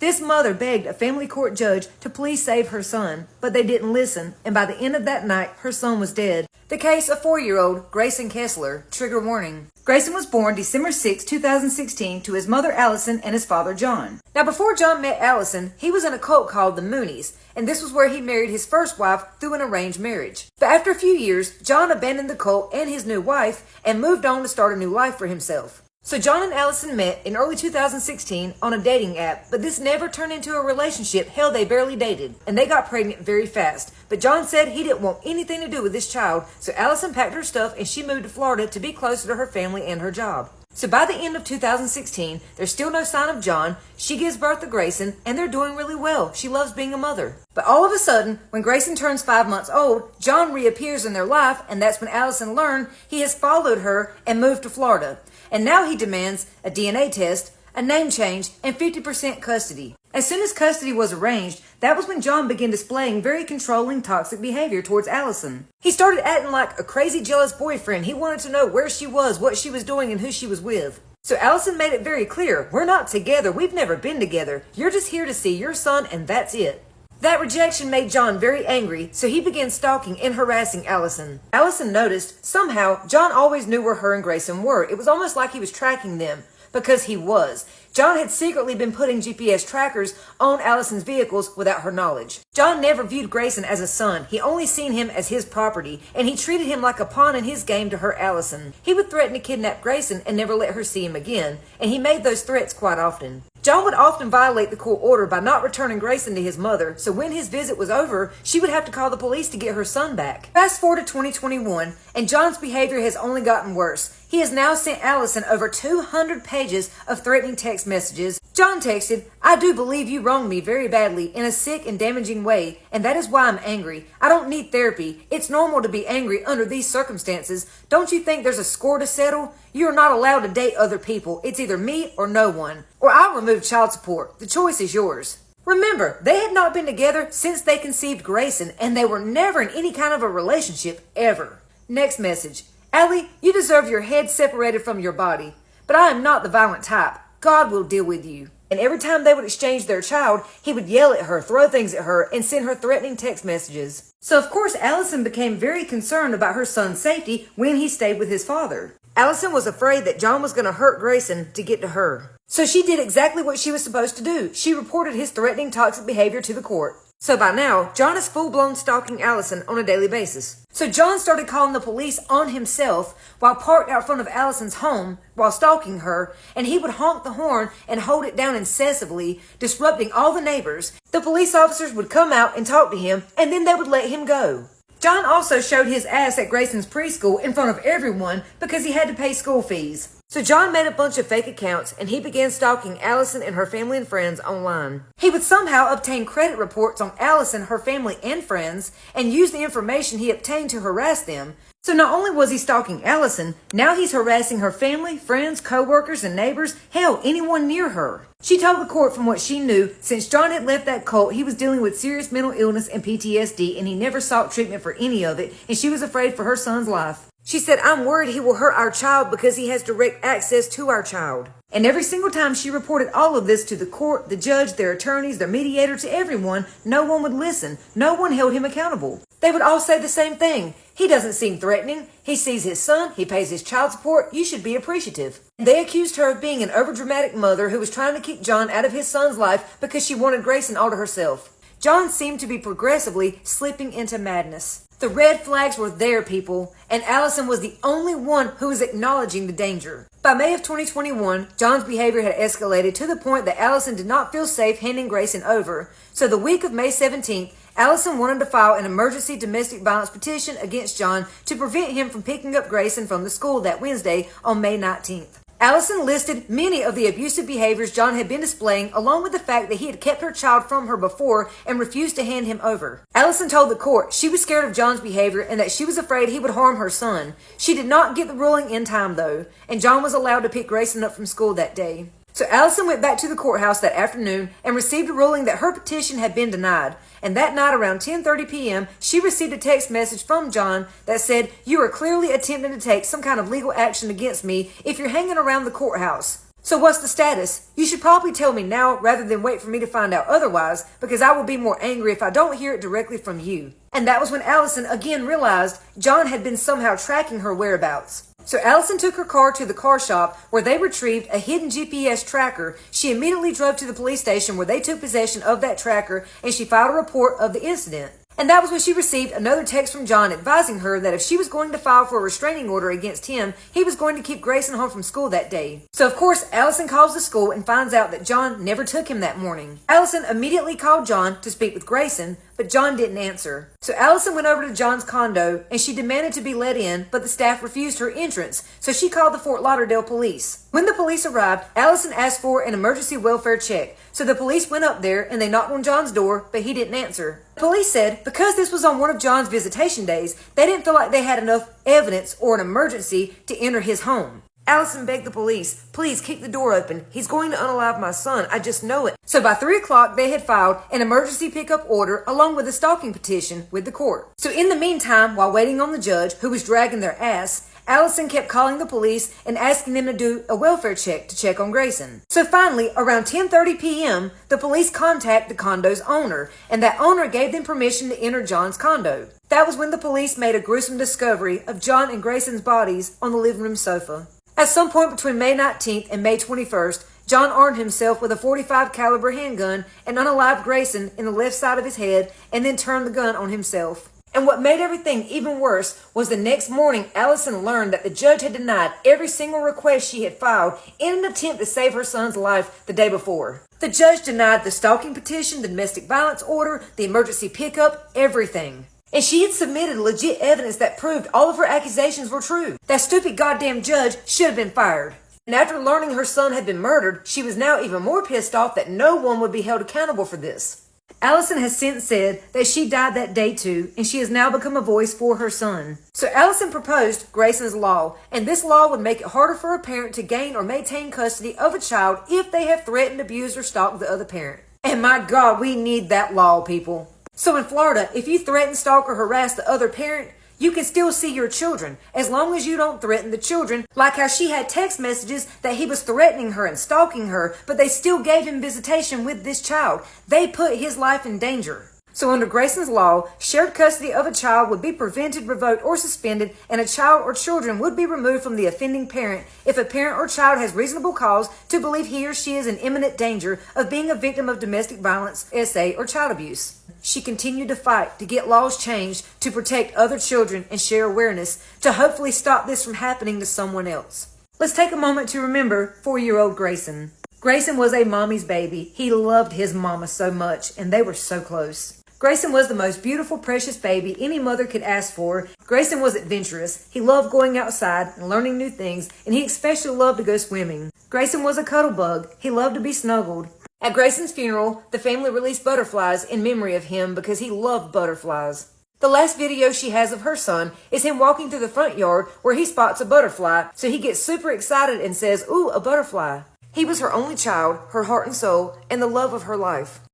This mother begged a family court judge to please save her son, but they didn't listen, and by the end of that night, her son was dead. The case of 4-year-old Greyson Kessler. Trigger warning. Greyson was born December 6, 2016 to his mother Allison and his father John. Now before John met Allison, he was in a cult called the Moonies, and this was where he married his first wife through an arranged marriage. But after a few years, John abandoned the cult and his new wife and moved on to start a new life for himself. So John and Allison met in early 2016 on a dating app, but this never turned into a relationship. Hell, they barely dated, and they got pregnant very fast. But John said he didn't want anything to do with this child, so Allison packed her stuff and she moved to Florida to be closer to her family and her job. So by the end of 2016, there's still no sign of John. She gives birth to Greyson, and they're doing really well. She loves being a mother. But all of a sudden, when Greyson turns 5 months old, John reappears in their life, and that's when Allison learned he has followed her and moved to Florida. And now he demands a DNA test, a name change, and 50% custody. As soon as custody was arranged, that was when John began displaying very controlling, toxic behavior towards Allison. He started acting like a crazy, jealous boyfriend. He wanted to know where she was, what she was doing, and who she was with. So Allison made it very clear, we're not together, we've never been together. You're just here to see your son, and that's it. That rejection made John very angry, so he began stalking and harassing Allison. Allison noticed, somehow, John always knew where her and Greyson were. It was almost like he was tracking them, because he was. John had secretly been putting GPS trackers on Allison's vehicles without her knowledge. John never viewed Greyson as a son. He only seen him as his property, and he treated him like a pawn in his game to hurt Allison. He would threaten to kidnap Greyson and never let her see him again, and he made those threats quite often. John would often violate the court order by not returning Greyson to his mother, so when his visit was over, she would have to call the police to get her son back. Fast forward to 2021, and John's behavior has only gotten worse. He has now sent Allison over 200 pages of threatening text messages. John texted, "I do believe you wronged me very badly in a sick and damaging way, and that is why I'm angry. I don't need therapy. It's normal to be angry under these circumstances. Don't you think there's a score to settle? You are not allowed to date other people. It's either me or no one. Or I'll remove child support. The choice is yours." Remember, they had not been together since they conceived Greyson, and they were never in any kind of a relationship, ever. Next message. Allie, you deserve your head separated from your body, but I am not the violent type. God will deal with you. And every time they would exchange their child, he would yell at her, throw things at her, and send her threatening text messages. So of course, Allison became very concerned about her son's safety when he stayed with his father. Allison was afraid that John was going to hurt Greyson to get to her. So she did exactly what she was supposed to do. She reported his threatening, toxic behavior to the court. So by now, John is full-blown stalking Allison on a daily basis. So John started calling the police on himself while parked out front of Allison's home while stalking her, and he would honk the horn and hold it down incessantly, disrupting all the neighbors. The police officers would come out and talk to him, and then they would let him go. John also showed his ass at Greyson's preschool in front of everyone because he had to pay school fees. So John made a bunch of fake accounts and he began stalking Allison and her family and friends online. He would somehow obtain credit reports on Allison, her family, and friends and use the information he obtained to harass them. So not only was he stalking Allison, now he's harassing her family, friends, co-workers, and neighbors, hell, anyone near her. She told the court from what she knew, since John had left that cult, he was dealing with serious mental illness and PTSD, and he never sought treatment for any of it, and she was afraid for her son's life. She said, "I'm worried he will hurt our child because he has direct access to our child." And every single time she reported all of this to the court, the judge, their attorneys, their mediator, to everyone, no one would listen. No one held him accountable. They would all say the same thing. "He doesn't seem threatening. He sees his son. He pays his child support. You should be appreciative." They accused her of being an overdramatic mother who was trying to kick John out of his son's life because she wanted Greyson all to herself. John seemed to be progressively slipping into madness. The red flags were there, people, and Allison was the only one who was acknowledging the danger. By May of 2021, John's behavior had escalated to the point that Allison did not feel safe handing Greyson over. So the week of May 17th, Allison wanted to file an emergency domestic violence petition against John to prevent him from picking up Greyson from the school that Wednesday on May 19th. Allison listed many of the abusive behaviors John had been displaying, along with the fact that he had kept her child from her before and refused to hand him over. Allison told the court she was scared of John's behavior and that she was afraid he would harm her son. She did not get the ruling in time, though, and John was allowed to pick Greyson up from school that day. So Allison went back to the courthouse that afternoon and received a ruling that her petition had been denied. And that night around 10:30 p.m., she received a text message from John that said, "You are clearly attempting to take some kind of legal action against me if you're hanging around the courthouse." So what's the status? You should probably tell me now rather than wait for me to find out otherwise, because I will be more angry if I don't hear it directly from you. And that was when Allison again realized John had been somehow tracking her whereabouts. So Allison took her car to the car shop where they retrieved a hidden GPS tracker. She immediately drove to the police station where they took possession of that tracker, and she filed a report of the incident. And that was when she received another text from John advising her that if she was going to file for a restraining order against him, he was going to keep Greyson home from school that day. So of course, Allison calls the school and finds out that John never took him that morning. Allison immediately called John to speak with Greyson, but John didn't answer. So Allison went over to John's condo and she demanded to be let in, but the staff refused her entrance, so she called the Fort Lauderdale police. When the police arrived, Allison asked for an emergency welfare check. So the police went up there and they knocked on John's door, but he didn't answer. The police said because this was on one of John's visitation days, they didn't feel like they had enough evidence or an emergency to enter his home. Allison begged the police, please keep the door open. He's going to unalive my son. I just know it. So by 3 o'clock, they had filed an emergency pickup order along with a stalking petition with the court. So in the meantime, while waiting on the judge, who was dragging their ass, Allison kept calling the police and asking them to do a welfare check to check on Greyson. So finally, around 10:30 p.m., the police contacted the condo's owner, and that owner gave them permission to enter John's condo. That was when the police made a gruesome discovery of John and Greyson's bodies on the living room sofa. At some point between May 19th and May 21st, John armed himself with a .45 caliber handgun and unalived Greyson in the left side of his head and then turned the gun on himself. And what made everything even worse was the next morning, Allison learned that the judge had denied every single request she had filed in an attempt to save her son's life the day before. The judge denied the stalking petition, the domestic violence order, the emergency pickup, everything. And she had submitted legit evidence that proved all of her accusations were true. That stupid goddamn judge should have been fired. And after learning her son had been murdered, she was now even more pissed off that no one would be held accountable for this. Allison has since said that she died that day too, and she has now become a voice for her son. So Allison proposed Greyson's Law, and this law would make it harder for a parent to gain or maintain custody of a child if they have threatened, abused, or stalked the other parent. And my God, we need that law, people. So in Florida, if you threaten, stalk, or harass the other parent, you can still see your children, as long as you don't threaten the children, like how she had text messages that he was threatening her and stalking her, but they still gave him visitation with this child. They put his life in danger. So under Greyson's Law, shared custody of a child would be prevented, revoked, or suspended, and a child or children would be removed from the offending parent if a parent or child has reasonable cause to believe he or she is in imminent danger of being a victim of domestic violence, SA, or child abuse. She continued to fight to get laws changed to protect other children and share awareness to hopefully stop this from happening to someone else. Let's take a moment to remember 4-year-old Greyson. Greyson was a mommy's baby. He loved his mama so much, and they were so close. Greyson was the most beautiful, precious baby any mother could ask for. Greyson was adventurous. He loved going outside and learning new things, and he especially loved to go swimming. Greyson was a cuddle bug. He loved to be snuggled. At Greyson's funeral, the family released butterflies in memory of him because he loved butterflies. The last video she has of her son is him walking through the front yard where he spots a butterfly, so he gets super excited and says, "Ooh, a butterfly." He was her only child, her heart and soul, and the love of her life.